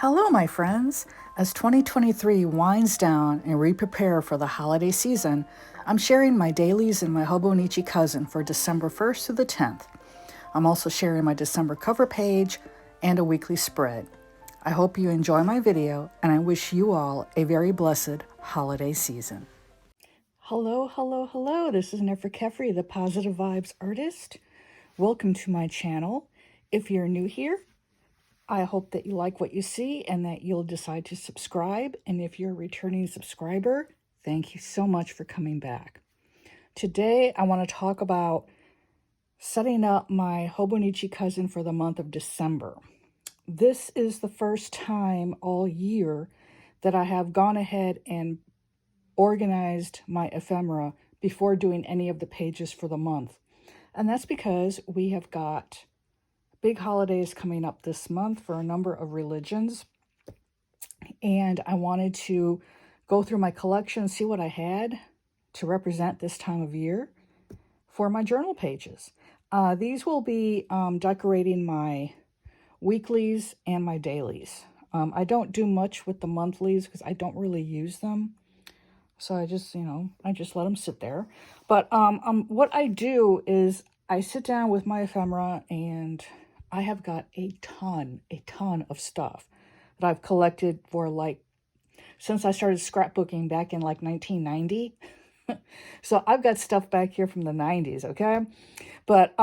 Hello, my friends. As 2023 winds down and we prepare for the holiday season, I'm sharing my dailies in My Hobonichi Cousin for December 1st through the 10th. I'm also sharing my December cover page and a weekly spread. I hope you enjoy my video, and I wish you all a very blessed holiday season. Hello, hello, hello. This is Nefer Kefri, the Positive Vibes Artist. Welcome to my channel. If you're new here, I hope that you like what you see and that you'll decide to subscribe. And if you're a returning subscriber, thank you so much for coming back. Today, I want to talk about setting up my Hobonichi Cousin for the month of December. This is the first time all year that I have gone ahead and organized my ephemera before doing any of the pages for the month. And that's because we have got big holidays coming up this month for a number of religions. And I wanted to go through my collection, see what I had to represent this time of year for my journal pages. These will be decorating my weeklies and my dailies. I don't do much with the monthlies because I don't really use them. So I just let them sit there. But what I do is I sit down with my ephemera, and I have got a ton of stuff that I've collected for since I started scrapbooking back in 1990. So I've got stuff back here from the 90s, okay? But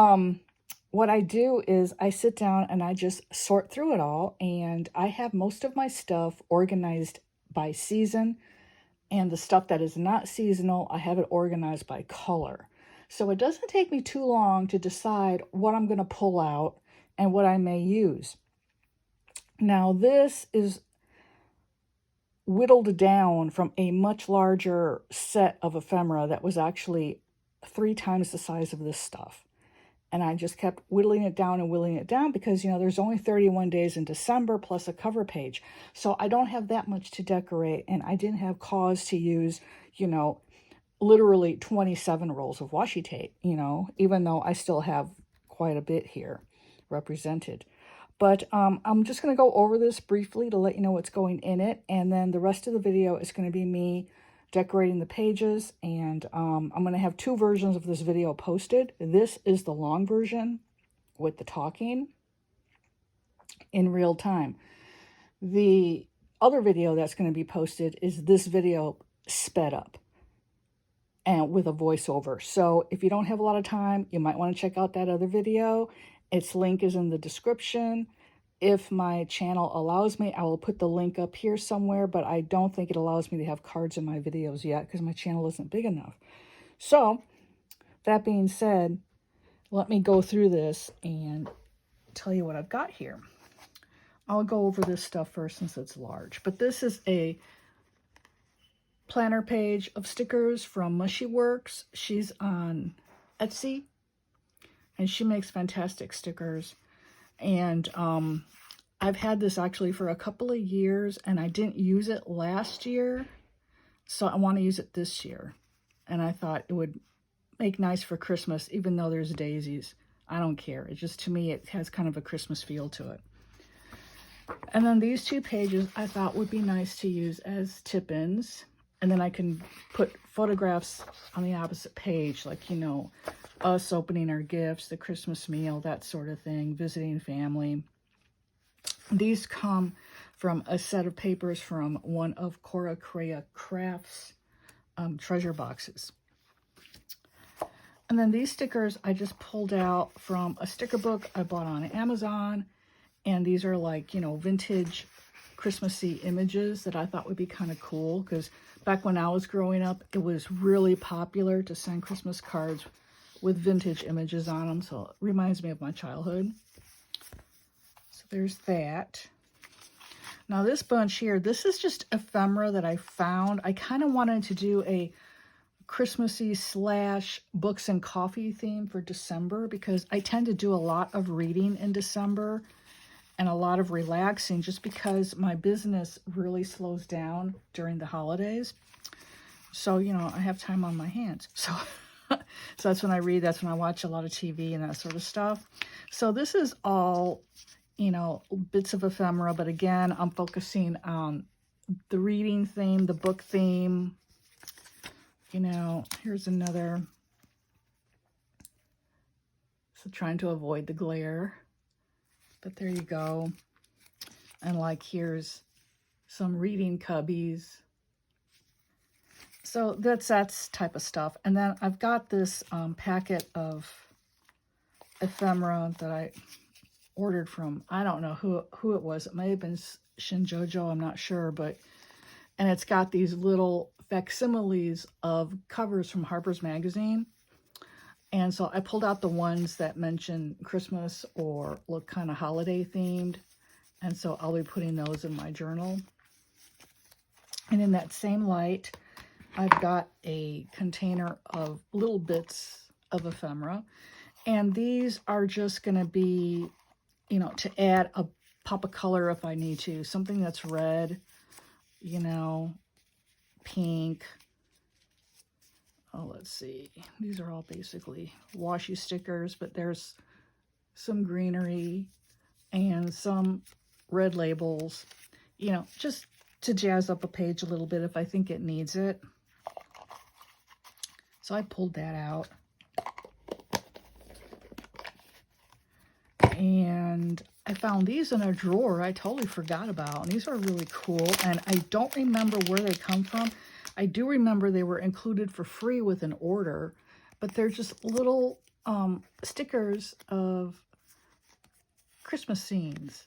what I do is I sit down and I just sort through it all, and I have most of my stuff organized by season, and the stuff that is not seasonal, I have it organized by color. So it doesn't take me too long to decide what I'm going to pull out and what I may use. Now, this is whittled down from a much larger set of ephemera that was actually 3 times the size of this stuff. And I just kept whittling it down and whittling it down because, there's only 31 days in December plus a cover page. So I don't have that much to decorate, and I didn't have cause to use, literally 27 rolls of washi tape, even though I still have quite a bit here represented. But I'm just going to go over this briefly to let you know what's going in it. And then the rest of the video is going to be me decorating the pages, and I'm going to have 2 versions of this video posted. This is the long version with the talking in real time. The other video that's going to be posted is this video sped up and with a voiceover. So if you don't have a lot of time, you might want to check out that other video. Its link is in the description. If my channel allows me, I will put the link up here somewhere, but I don't think it allows me to have cards in my videos yet because my channel isn't big enough. So, that being said, let me go through this and tell you what I've got here. I'll go over this stuff first since it's large, but this is a planner page of stickers from Mushy Works. She's on Etsy, and she makes fantastic stickers. And I've had this actually for a couple of years, and I didn't use it last year, so I want to use it this year. And I thought it would make nice for Christmas, even though there's daisies. I don't care. It just, to me, it has kind of a Christmas feel to it. And then these 2 pages I thought would be nice to use as tip-ins. And then I can put photographs on the opposite page, like, us opening our gifts, the Christmas meal, that sort of thing, visiting family. These come from a set of papers from one of Cora Crea Crafts treasure boxes. And then these stickers I just pulled out from a sticker book I bought on Amazon. And these are vintage Christmassy images that I thought would be kind of cool, because back when I was growing up, it was really popular to send Christmas cards with vintage images on them, so it reminds me of my childhood. So there's that. Now this bunch here, this is just ephemera that I found. I kind of wanted to do a Christmassy / books and coffee theme for December, because I tend to do a lot of reading in December and a lot of relaxing, just because my business really slows down during the holidays. So, I have time on my hands. So that's when I read, that's when I watch a lot of TV and that sort of stuff. So this is all you know, bits of ephemera, but again, I'm focusing on the reading theme, the book theme. You know, here's another. So trying to avoid the glare, but there you go. And like, here's some reading cubbies. So that's type of stuff. And then I've got this packet of ephemera that I ordered from, I don't know who it was. It may have been Shinjojo, I'm not sure, but, and it's got these little facsimiles of covers from Harper's Magazine. And so I pulled out the ones that mention Christmas or look kind of holiday themed. And so I'll be putting those in my journal. And in that same light, I've got a container of little bits of ephemera. And these are just going to be, you know, to add a pop of color if I need to. Something that's red, you know, pink. Oh, let's see. These are all basically washi stickers, but there's some greenery and some red labels, you know, just to jazz up a page a little bit if I think it needs it. So I pulled that out. And I found these in a drawer I totally forgot about. And these are really cool. And I don't remember where they come from. I do remember they were included for free with an order. But they're just little stickers of Christmas scenes.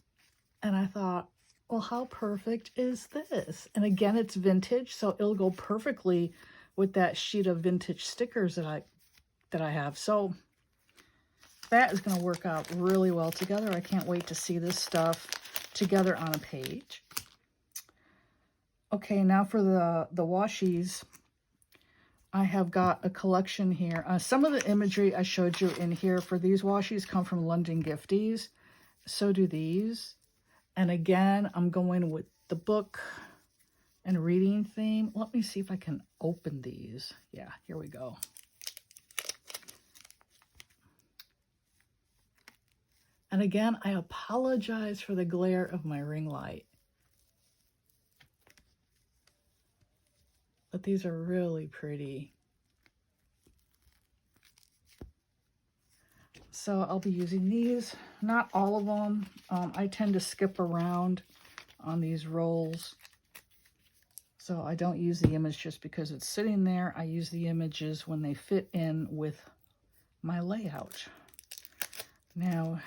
And I thought, well, how perfect is this? And again, it's vintage, so it'll go perfectly with that sheet of vintage stickers that I have. So that is going to work out really well together. I can't wait to see this stuff together on a page. Okay, now for the washis. I have got a collection here. Some of the imagery I showed you in here for these washis come from London Gifties. So do these. And again, I'm going with the book and reading theme. Let me see if I can open these. Yeah, here we go. And again, I apologize for the glare of my ring light. But these are really pretty. So I'll be using these, not all of them. I tend to skip around on these rolls. So I don't use the image just because it's sitting there. I use the images when they fit in with my layout. Now,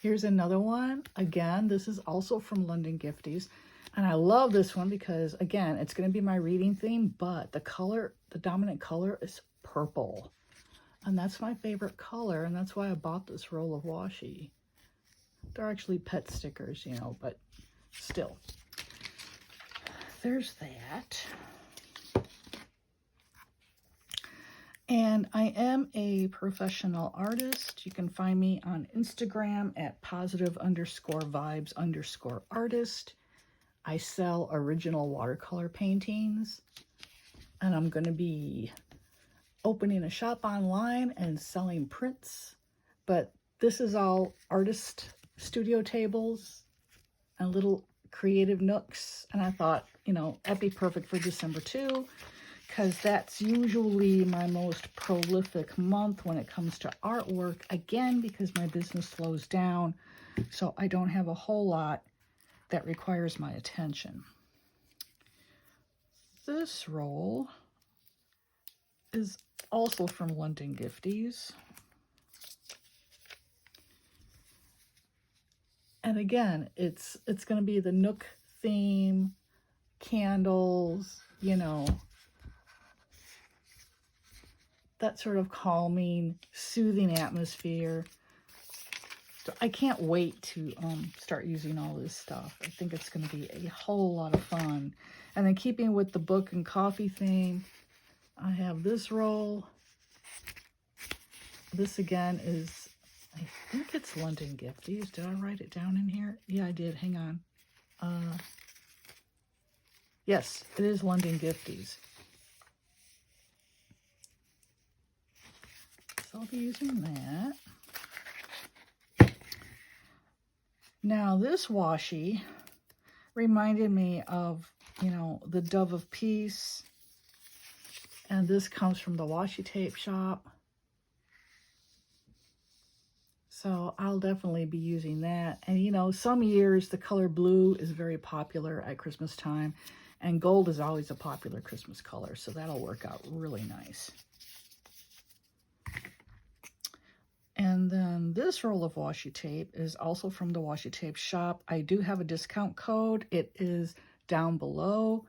here's another one. Again, this is also from London Gifties. And I love this one because, again, it's going to be my reading theme, but the color, the dominant color is purple. And that's my favorite color, and that's why I bought this roll of washi. They're actually pet stickers, you know, but still. There's that. And I am a professional artist. You can find me on Instagram at positive_vibes_artist. I sell original watercolor paintings, and I'm going to be opening a shop online and selling prints. But this is all artist studio tables and little creative nooks. And I thought, you know, that'd be perfect for December too, because that's usually my most prolific month when it comes to artwork. Again, because my business slows down, so I don't have a whole lot that requires my attention. This roll is also from London Gifties. And again, it's going to be the Nook theme, candles, you know, that sort of calming, soothing atmosphere. So I can't wait to start using all this stuff. I think it's going to be a whole lot of fun. And then keeping with the book and coffee theme, I have this roll. This again is, I think it's London Gifties. Did I write it down in here? Yeah, I did. Hang on. Yes, it is London Gifties. So I'll be using that. Now this washi reminded me of, you know, the Dove of Peace. And this comes from the washi tape shop. So I'll definitely be using that. And you know, some years the color blue is very popular at Christmas time. And gold is always a popular Christmas color. So that'll work out really nice. And then this roll of washi tape is also from the washi tape shop. I do have a discount code. It is down below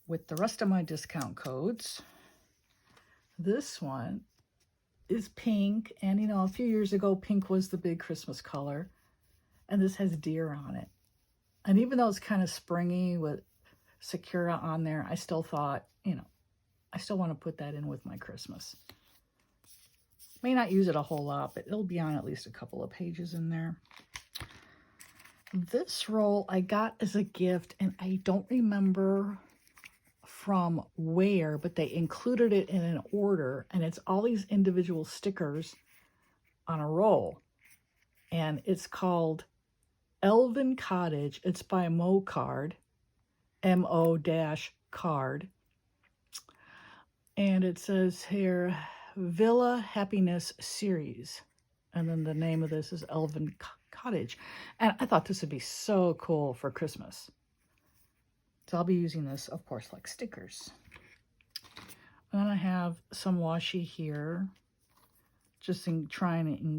with the rest of my discount codes. This one is pink. And you know, a few years ago, pink was the big Christmas color. And this has deer on it. And even though it's kind of springy with Sakura on there, I still thought, you know, I still want to put that in with my Christmas. May not use it a whole lot, but it'll be on at least a couple of pages in there. This roll I got as a gift, and I don't remember from where, but they included it in an order, and it's all these individual stickers on a roll. And it's called Elven Cottage. It's by Mo Card, M-O-Card. And it says here, Villa Happiness Series. And then the name of this is Elven Cottage. And I thought this would be so cool for Christmas. So I'll be using this, of course, like stickers. And then I have some washi here, just in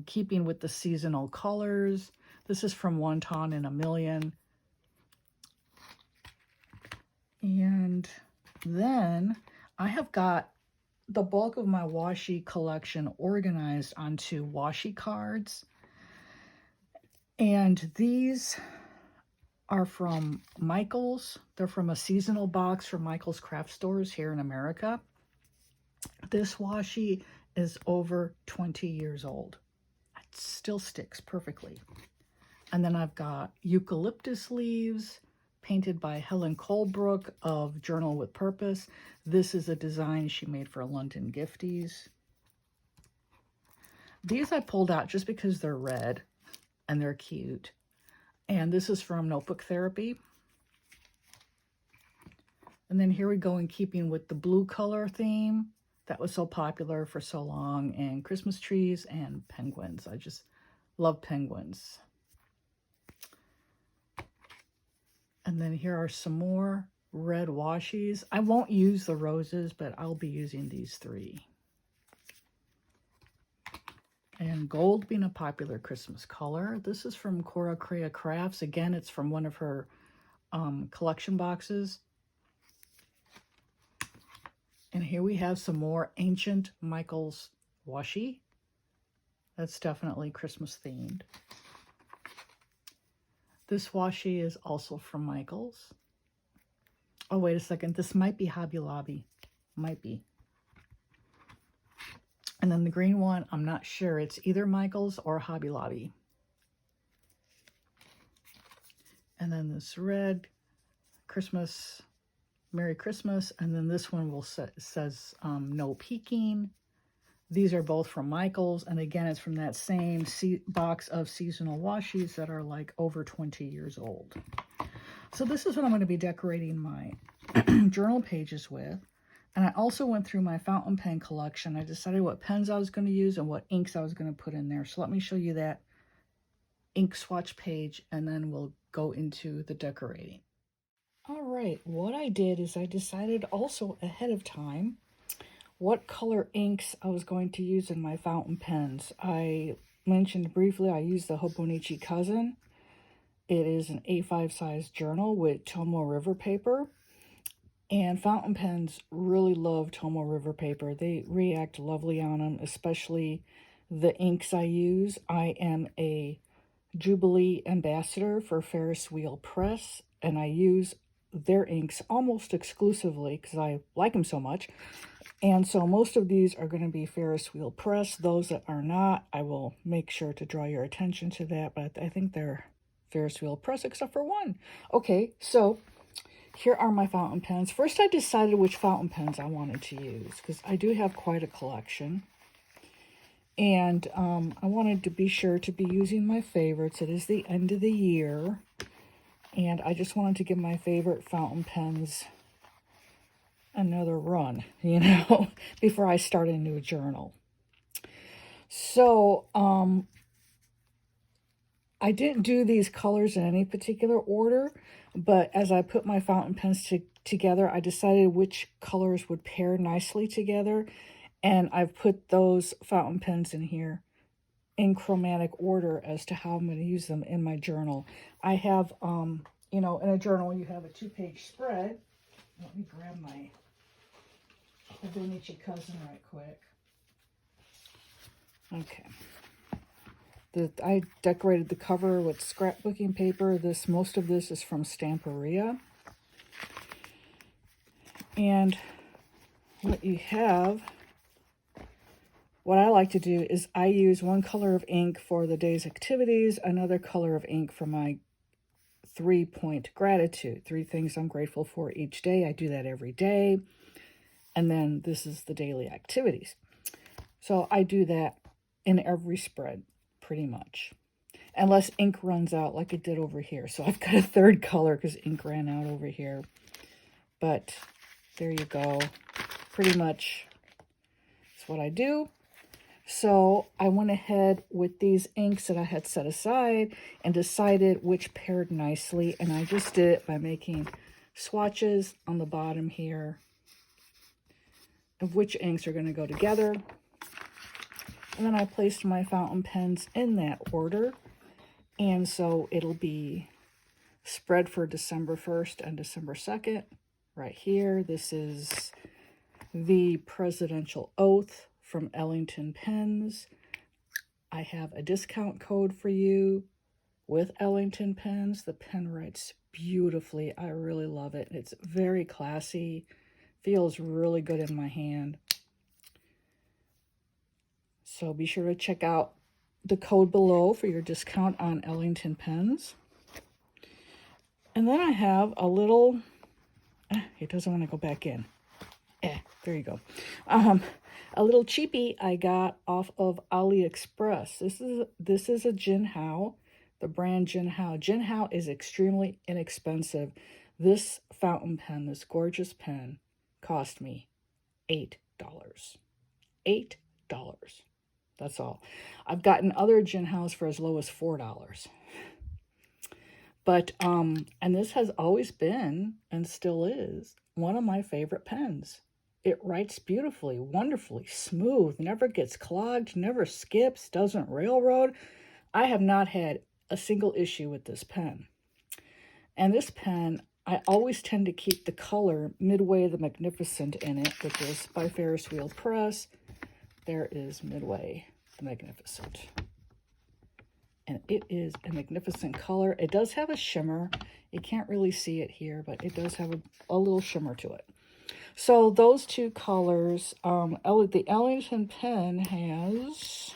keeping with the seasonal colors. This is from Wonton in a Million. And then I have got the bulk of my washi collection organized onto washi cards. And these are from Michael's. They're from a seasonal box from Michael's Craft Stores here in America. This washi is over 20 years old. It still sticks perfectly. And then I've got eucalyptus leaves painted by Helen Colebrook of Journal with Purpose. This is a design she made for London Gifties. These I pulled out just because they're red and they're cute. And this is from Notebook Therapy. And then here we go, in keeping with the blue color theme that was so popular for so long, and Christmas trees and penguins. I just love penguins. And then here are some more red washis. I won't use the roses, but I'll be using these three. And gold being a popular Christmas color. This is from Cora Crea Crafts. Again, it's from one of her collection boxes. And here we have some more Ancient Michael's washi. That's definitely Christmas themed. This washi is also from Michael's. Oh, wait a second. This might be Hobby Lobby. Might be. And then the green one, I'm not sure. It's either Michael's or Hobby Lobby. And then this red, Christmas, Merry Christmas. And then this one says no peeking. These are both from Michael's. And again, it's from that same box of seasonal washis that are like over 20 years old. So this is what I'm going to be decorating my journal pages with. And I also went through my fountain pen collection. I decided what pens I was going to use and what inks I was going to put in there. So let me show you that ink swatch page, and then we'll go into the decorating. All right, what I did is I decided also ahead of time what color inks I was going to use in my fountain pens. I mentioned briefly I used the Hobonichi Cousin. It is an A5 size journal with Tomo River paper. And fountain pens really love Tomo River paper. They react lovely on them, especially the inks I use. I am a Jubilee ambassador for Ferris Wheel Press, and I use their inks almost exclusively because I like them so much. And so most of these are going to be Ferris Wheel Press. Those that are not, I will make sure to draw your attention to that, but I think they're Ferris Wheel Press except for one. Okay, so here are my fountain pens. First, I decided which fountain pens I wanted to use because I do have quite a collection. And I wanted to be sure to be using my favorites. It is the end of the year. And I just wanted to give my favorite fountain pens another run, before I start a new journal. So, I didn't do these colors in any particular order, but as I put my fountain pens together, I decided which colors would pair nicely together, and I've put those fountain pens in here in chromatic order as to how I'm going to use them in my journal. I have, in a journal, you have a 2-page spread. Let me grab my Hobonichi Cousin right quick. Okay. I decorated the cover with scrapbooking paper. Most of this is from Stamperia. And what you have, what I like to do is I use one color of ink for the day's activities, another color of ink for my 3-point gratitude, 3 things I'm grateful for each day. I do that every day. And then this is the daily activities. So I do that in every spread, pretty much. Unless ink runs out like it did over here. So I've got a 3rd color because ink ran out over here. But there you go. Pretty much that's what I do. So I went ahead with these inks that I had set aside and decided which paired nicely. And I just did it by making swatches on the bottom here of which inks are going to go together. And then I placed my fountain pens in that order. And so it'll be spread for December 1st and December 2nd right here. This is the Presidential Oath from Ellington Pens. I have a discount code for you with Ellington Pens. The pen writes beautifully. I really love it. It's very classy. Feels really good in my hand. So be sure to check out the code below for your discount on Ellington Pens. And then I have a little, it doesn't want to go back in. There you go. A little cheapie I got off of AliExpress. This is a Jinhao, the brand Jinhao. Jinhao is extremely inexpensive. This fountain pen, this gorgeous pen, cost me $8. $8. That's all. I've gotten other Jinhaos for as low as $4. But, and this has always been, and still is, one of my favorite pens. It writes beautifully, wonderfully, smooth, never gets clogged, never skips, doesn't railroad. I have not had a single issue with this pen. And this pen, I always tend to keep the color Midway the Magnificent in it, which is by Ferris Wheel Press. There is Midway the Magnificent. And it is a magnificent color. It does have a shimmer. You can't really see it here, but it does have a little shimmer to it. So those 2 colors, the Ellington pen has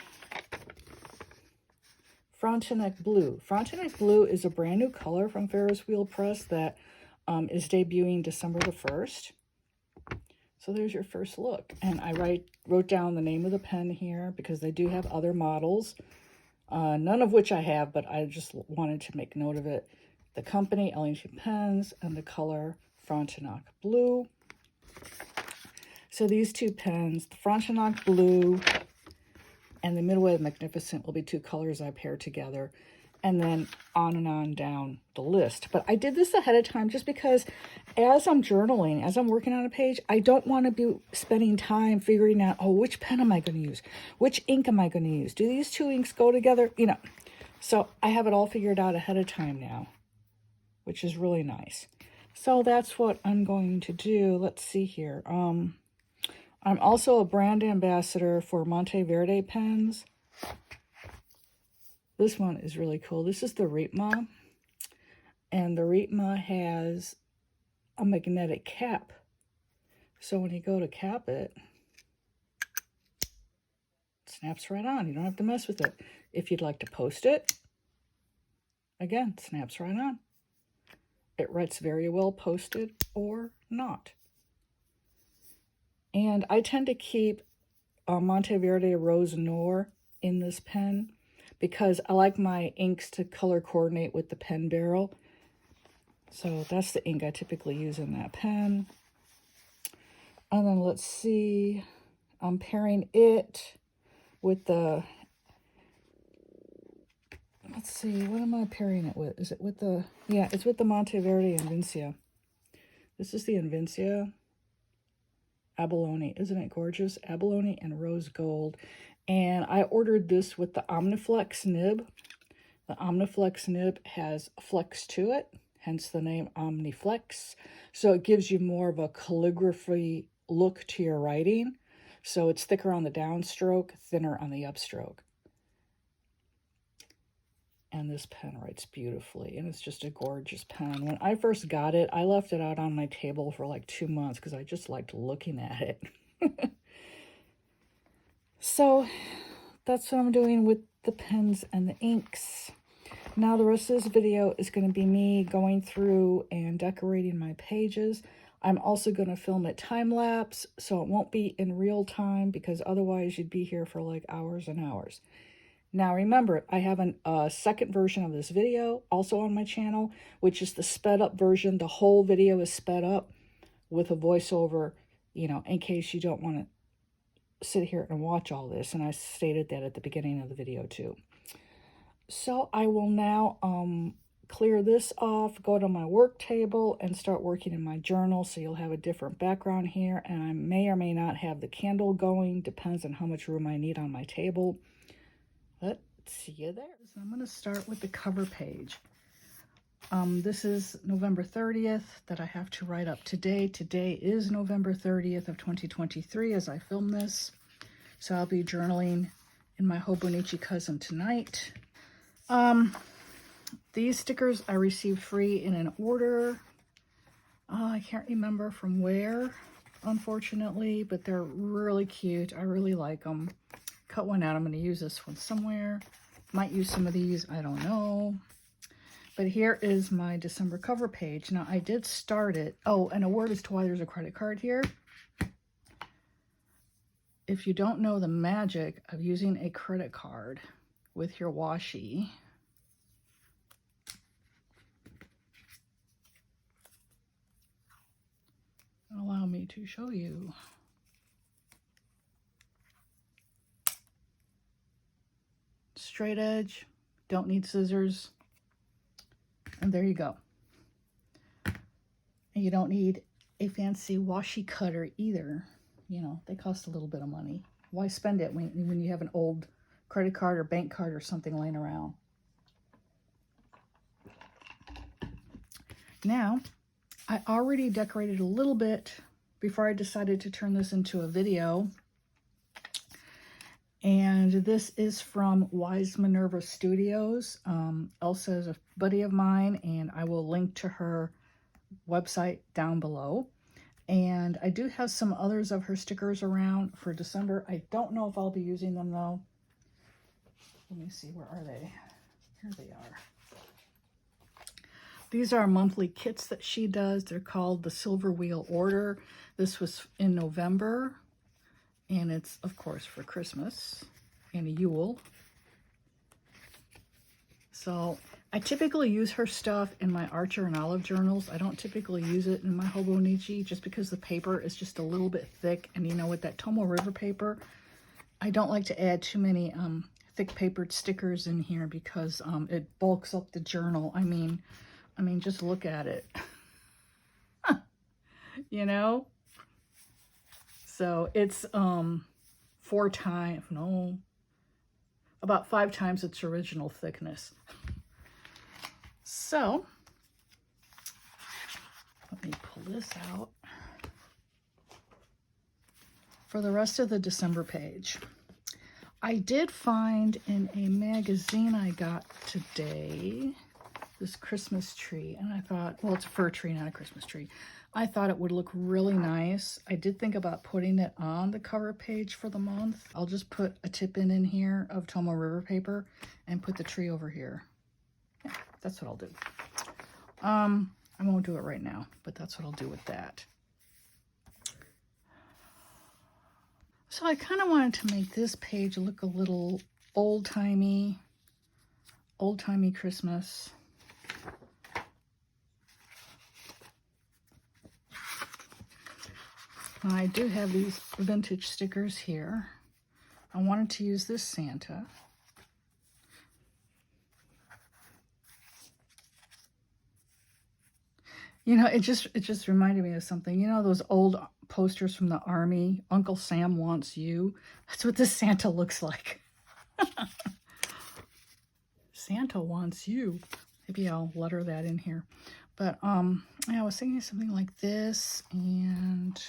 Frontenac Blue. Frontenac Blue is a brand new color from Ferris Wheel Press that is debuting December the 1st. So there's your first look. And I wrote down the name of the pen here because they do have other models. None of which I have, but I just wanted to make note of it. The company, Ellington Pens, and the color Frontenac Blue. So these 2 pens, the Frontenac Blue and the Midway Magnificent, will be 2 colors I pair together. And then on down the list. But I did this ahead of time just because as I'm journaling, as I'm working on a page, I don't want to be spending time figuring out, which pen am I going to use? Which ink am I going to use? Do these 2 inks go together? So I have it all figured out ahead of time now, which is really nice. So that's what I'm going to do. Let's see here. I'm also a brand ambassador for Monteverde pens. This one is really cool. This is the Ritma, and the Ritma has a magnetic cap. So when you go to cap it, it snaps right on. You don't have to mess with it. If you'd like to post it, again, it snaps right on. It writes very well posted or not. And I tend to keep Monteverde Rose Noir in this pen because I like my inks to color coordinate with the pen barrel. So that's the ink I typically use in that pen. And then let's see, I'm pairing it with the, let's see, what am I pairing it with? Is it with the, yeah, it's with the Monteverde Invincia. This is the Invincia Abalone. Isn't it gorgeous? Abalone and rose gold. And I ordered this with the Omniflex nib. The Omniflex nib has flex to it, hence the name Omniflex. So it gives you more of a calligraphy look to your writing. So it's thicker on the downstroke, thinner on the upstroke. And this pen writes beautifully, and it's just a gorgeous pen. When I first got it, I left it out on my table for like 2 months because I just liked looking at it. So that's what I'm doing with the pens and the inks. Now the rest of this video is going to be me going through and decorating my pages. I'm also going to film it time-lapse, so it won't be in real time because otherwise you'd be here for like hours and hours. Now remember, I have a second version of this video also on my channel, which is the sped up version. The whole video is sped up with a voiceover, you know, in case you don't want to sit here and watch all this. And I stated that at the beginning of the video too. So I will now clear this off, go to my work table, and start working in my journal. So you'll have a different background here, and I may or may not have the candle going. Depends on how much room I need on my table. But see you there. So I'm going to start with the cover page. This is November 30th that I have to write up today. Today is November 30th of 2023 as I film this. So I'll be journaling in my Hobonichi Cousin tonight. These stickers I received free in an order. I can't remember from where, unfortunately, but they're really cute. I really like them. Cut one out. I'm going to use this one somewhere. Might use some of these. I don't know. But here is my December cover page. Now, I did start it. Oh, and a word as to why there's a credit card here. If you don't know the magic of using a credit card with your washi, allow me to show you. Straight edge, don't need scissors, and there you go. And you don't need a fancy washi cutter either. You know, they cost a little bit of money. Why spend it when you have an old credit card or bank card or something laying around? Now, I already decorated a little bit before I decided to turn this into a video. And this is from Wise Minerva Studios. Elsa is a buddy of mine, and I will link to her website down below. And I do have some others of her stickers around for December. I don't know if I'll be using them, though. Let me see, where are they? Here they are. These are monthly kits that she does. They're called the Silver Wheel Order. This was in November. And it's, of course, for Christmas and a Yule. So I typically use her stuff in my Archer and Olive journals. I don't typically use it in my Hobonichi just because the paper is just a little bit thick. And you know, with that Tomo River paper, I don't like to add too many thick papered stickers in here because it bulks up the journal. I mean, just look at it. You know? So it's about 5 times its original thickness. So let me pull this out for the rest of the December page. I did find in a magazine I got today this Christmas tree, and I thought, well, it's a fir tree, not a Christmas tree. I thought it would look really nice. I did think about putting it on the cover page for the month. I'll just put a tip in here of Tomo River paper and put the tree over here. Yeah, that's what I'll do. I won't do it right now, but that's what I'll do with that. So I kind of wanted to make this page look a little old-timey Christmas. I do have these vintage stickers here. I wanted to use this Santa. You know, it just reminded me of something. You know those old posters from the Army? Uncle Sam wants you. That's what this Santa looks like. Santa wants you. Maybe I'll letter that in here. But I was thinking something like this, and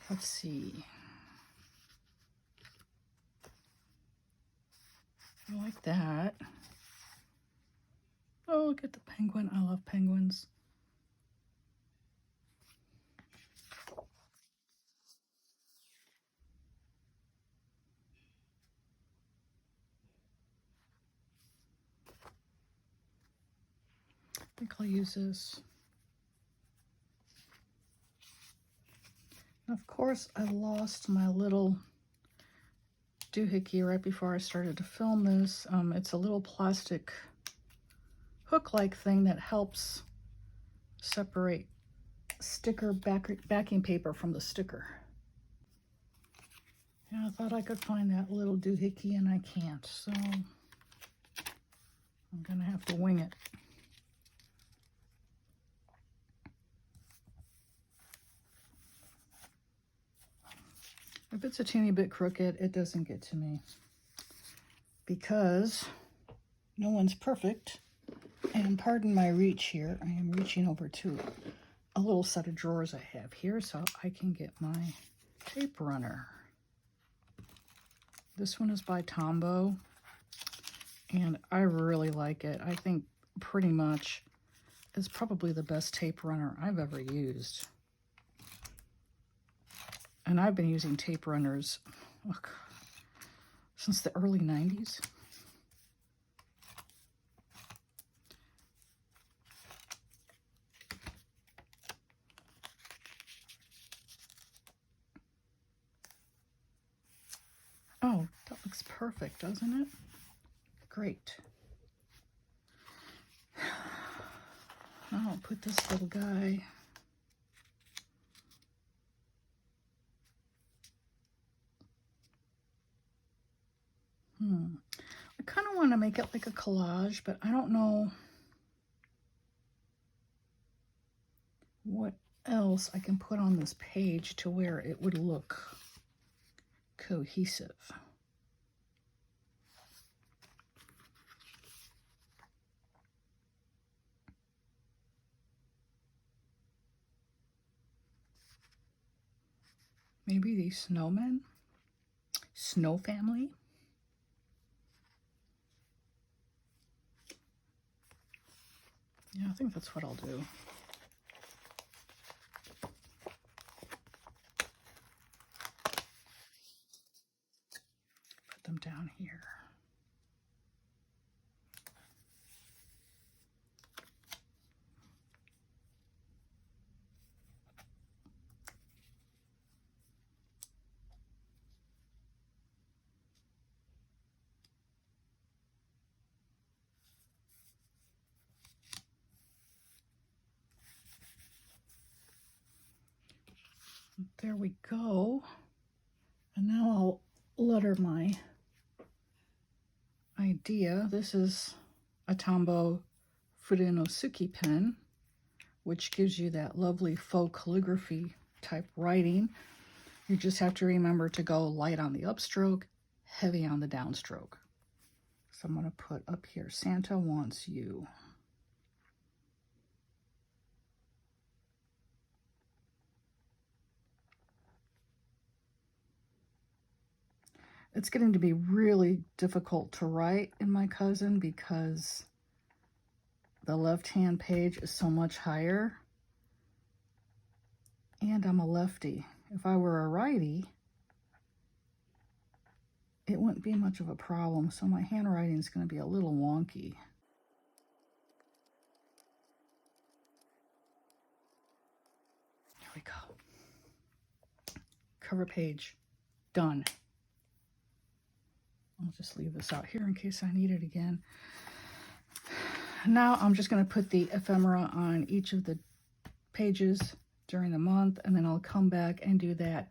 let's see. I like that. Oh, look at the penguin. I love penguins. I think I'll use this. And of course, I lost my little doohickey right before I started to film this. It's a little plastic hook-like thing that helps separate sticker backing paper from the sticker. Yeah, I thought I could find that little doohickey and I can't, so I'm gonna have to wing it. If it's a teeny bit crooked, it doesn't get to me because no one's perfect. And pardon my reach here, I am reaching over to a little set of drawers I have here so I can get my tape runner. This one is by Tombow, and I really like it. I think pretty much it's probably the best tape runner I've ever used. And I've been using tape runners since the early 90s. Oh, that looks perfect, doesn't it? Great. Now I'll put this little guy. I kind of want to make it like a collage, but I don't know what else I can put on this page to where it would look cohesive. Maybe these snowmen? Snow family? Yeah, I think that's what I'll do. Put them down here. There we go. And now I'll letter my idea. This is a Tombow Fudenosuke pen, which gives you that lovely faux calligraphy type writing. You just have to remember to go light on the upstroke, heavy on the downstroke. So I'm going to put up here, Santa wants you. It's getting to be really difficult to write in my cousin because the left-hand page is so much higher, and I'm a lefty. If I were a righty, it wouldn't be much of a problem, so my handwriting is going to be a little wonky. There we go. Cover page, done. I'll just leave this out here in case I need it again. Now I'm just going to put the ephemera on each of the pages during the month, and then I'll come back and do that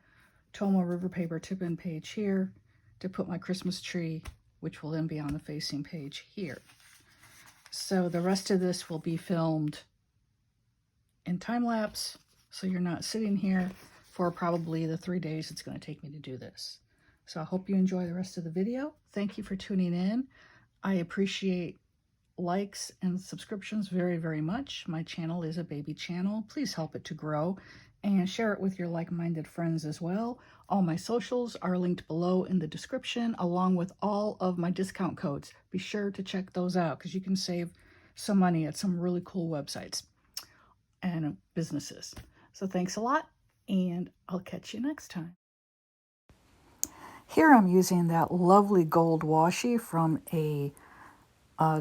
Tomo River paper tip-in page here to put my Christmas tree, which will then be on the facing page here. So the rest of this will be filmed in time lapse, so you're not sitting here for probably the 3 days it's going to take me to do this. So I hope you enjoy the rest of the video. Thank you for tuning in. I appreciate likes and subscriptions very, very much. My channel is a baby channel. Please help it to grow and share it with your like-minded friends as well. All my socials are linked below in the description, along with all of my discount codes. Be sure to check those out because you can save some money at some really cool websites and businesses. So thanks a lot, and I'll catch you next time. Here I'm using that lovely gold washi from a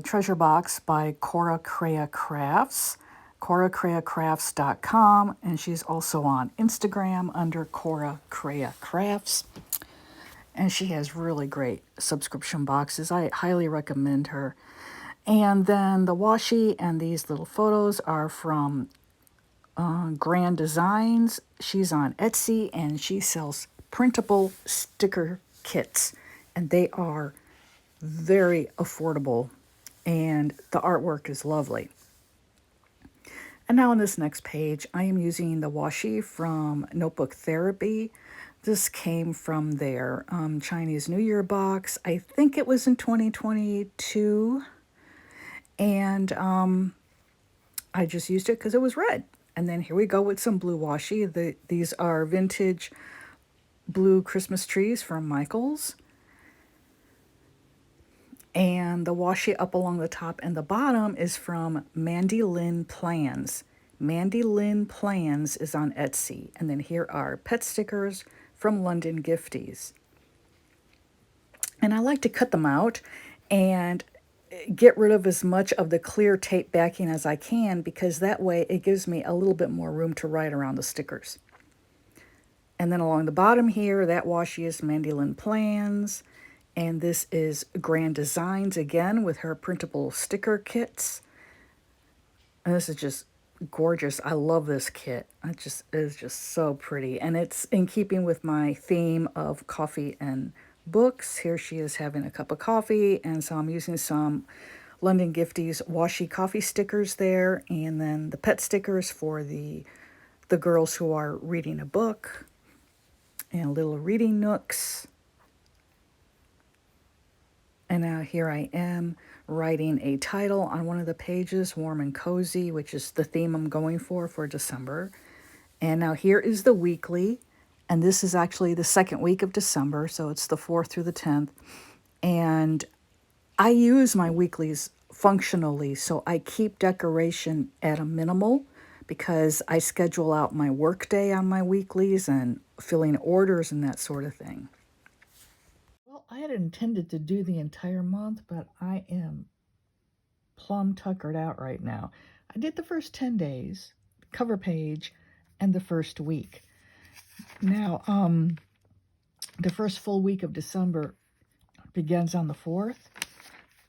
treasure box by Cora Crea Crafts, coracreacrafts.com, and she's also on Instagram under Cora Crea Crafts. And she has really great subscription boxes. I highly recommend her. And then the washi and these little photos are from Grand Designs. She's on Etsy and she sells printable sticker kits, and they are very affordable, and the artwork is lovely. And now on this next page, I am using the washi from Notebook Therapy. This came from their Chinese New Year box. I think it was in 2022. And I just used it because it was red. And then here we go with some blue washi. These are vintage blue Christmas trees from Michaels. And the washi up along the top and the bottom is from Mandy Lynn Plans. Mandy Lynn Plans is on Etsy. And then here are pet stickers from London Gifties. And I like to cut them out and get rid of as much of the clear tape backing as I can, because that way it gives me a little bit more room to write around the stickers. And then along the bottom here, that washi is Mandy Lynn Plans. And this is Grand Designs again with her printable sticker kits. And this is just gorgeous. I love this kit. It is just so pretty. And it's in keeping with my theme of coffee and books. Here she is having a cup of coffee. And so I'm using some London Gifties washi coffee stickers there. And then the pet stickers for the girls who are reading a book. And little reading nooks. And now here I am writing a title on one of the pages, Warm and Cozy, which is the theme I'm going for December. And now here is the weekly. And this is actually the second week of December, so it's the 4th through the 10th. And I use my weeklies functionally, so I keep decoration at a minimal because I schedule out my work day on my weeklies and filling orders and that sort of thing. Well, I had intended to do the entire month, but I am plumb tuckered out right now. I did the first 10 days, cover page, and the first week. Now, the first full week of December begins on the 4th.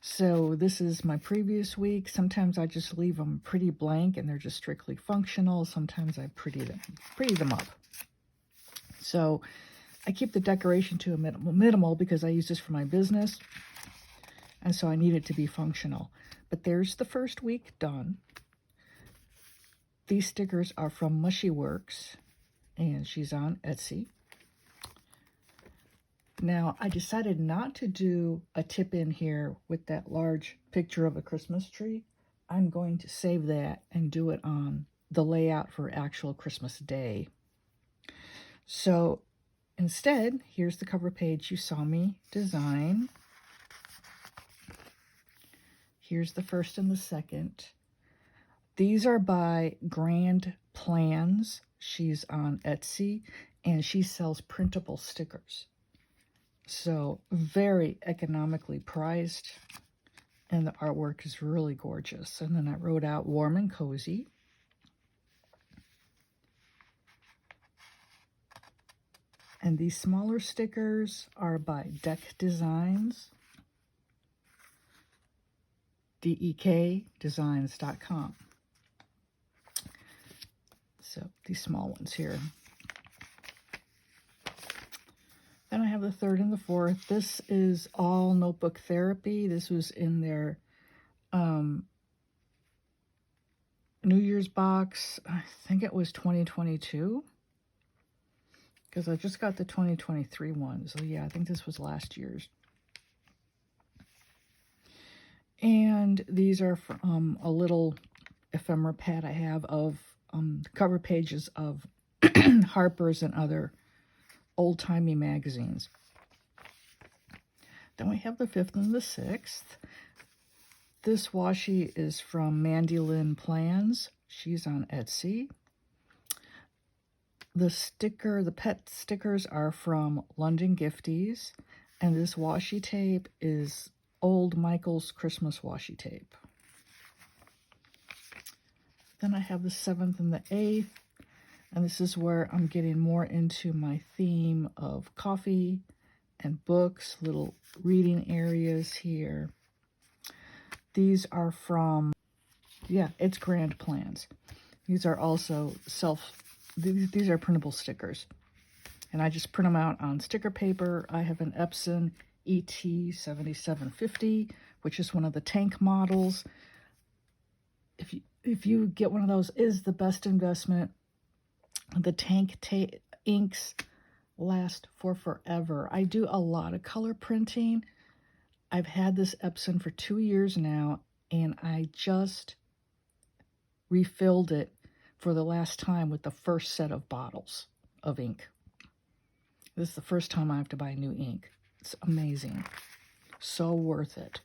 So this is my previous week. Sometimes I just leave them pretty blank and they're just strictly functional. Sometimes I pretty them up. So I keep the decoration to a minimal because I use this for my business. And so I need it to be functional. But there's the first week done. These stickers are from Mushy Works, and she's on Etsy. Now, I decided not to do a tip in here with that large picture of a Christmas tree. I'm going to save that and do it on the layout for actual Christmas Day. So instead, here's the cover page you saw me design. Here's the first and the second. These are by Grand Plans. She's on Etsy, and she sells printable stickers. So very economically priced, and the artwork is really gorgeous. And then I wrote out Warm and Cozy. And these smaller stickers are by Deck Designs, dekdesigns.com. So these small ones here. Then I have the third and the fourth. This is all notebook therapy. This was in their New Year's box. I think it was 2022. Because I just got the 2023 one. So yeah, I think this was last year's. And these are from a little ephemera pad I have of cover pages of Harper's and other old-timey magazines. Then we have the 5th and the 6th. This washi is from Mandy Lynn Plans. She's on Etsy. The pet stickers are from London Gifties. And this washi tape is Old Michael's Christmas washi tape. Then I have the 7th and the 8th. And this is where I'm getting more into my theme of coffee and books, little reading areas here. These are from, it's Grand Plans. These are also these are printable stickers. And I just print them out on sticker paper. I have an Epson ET7750, which is one of the tank models. If you get one of those, is the best investment. The tank inks last for forever. I do a lot of color printing. I've had this Epson for 2 years now, and I just refilled it for the last time with the first set of bottles of ink. This is the first time I have to buy new ink. It's amazing. So worth it.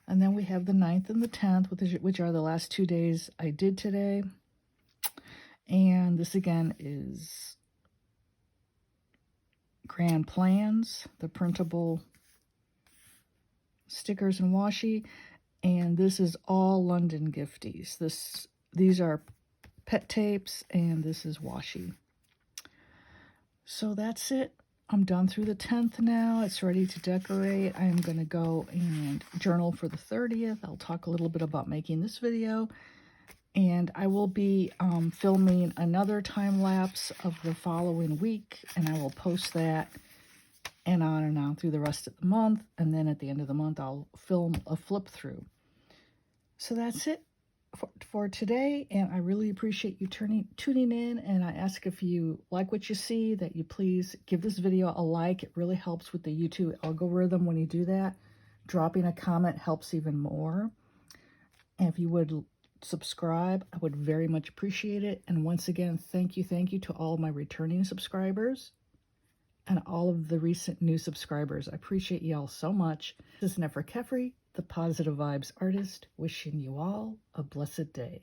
And then we have the 9th and the 10th, which are the last 2 days I did today. And this again is Grand Plans, the printable stickers and washi. And this is all London Gifties. These are pet tapes, and this is washi. So that's it. I'm done through the 10th now. It's ready to decorate. I am going to go and journal for the 30th. I'll talk a little bit about making this video. And I will be filming another time lapse of the following week, and I will post that and on through the rest of the month. And then at the end of the month, I'll film a flip through. So that's it for today, and I really appreciate you tuning in, and I ask if you like what you see that you please give this video a like. It really helps with the YouTube algorithm when you do that. Dropping a comment helps even more. And if you would subscribe, I would very much appreciate it. And once again, thank you to all of my returning subscribers and all of the recent new subscribers. I appreciate you all so much. This is Nefer Kefri, the Positive Vibes Artist, wishing you all a blessed day.